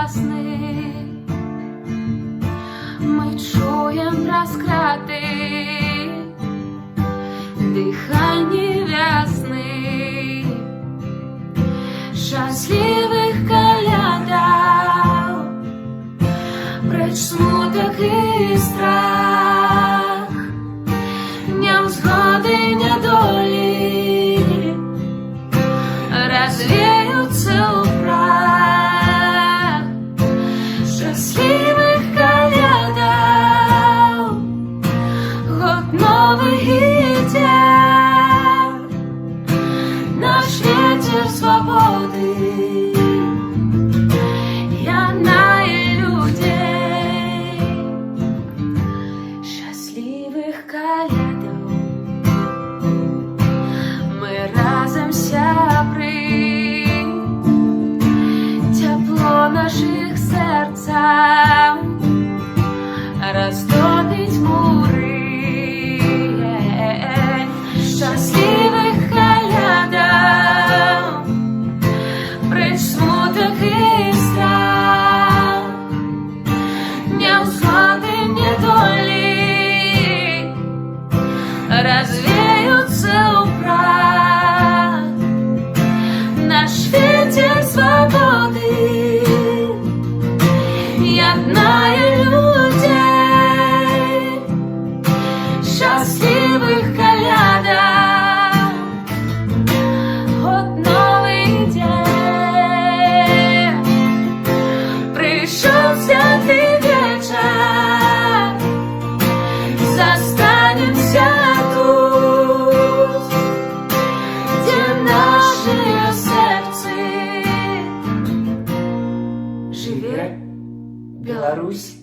ясний, ми чуєм розкрати, дихання весни, щасливих колядах, преч смуток і страх, дням згоди недолі развеются у прах, счастливых колядах, год новый идет, наш ветер свободы, янає людей, счастливых колядах, мы разом сябры, тепло наших серцях розтопить мури, щасливих колядах, преч смуток і страх, дням згоди недолі развеются у прах, наш ветер свободы єднає людей, щасливих колядах, год новий день, прийшов святий вечір, застанемся тут, де наше серце живе Беларусь.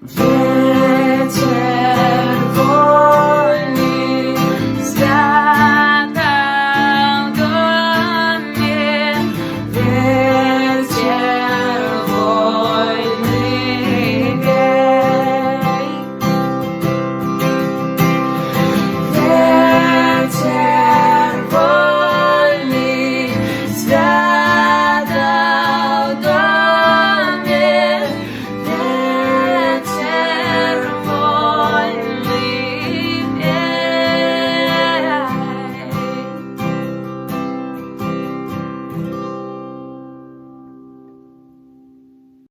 Ветер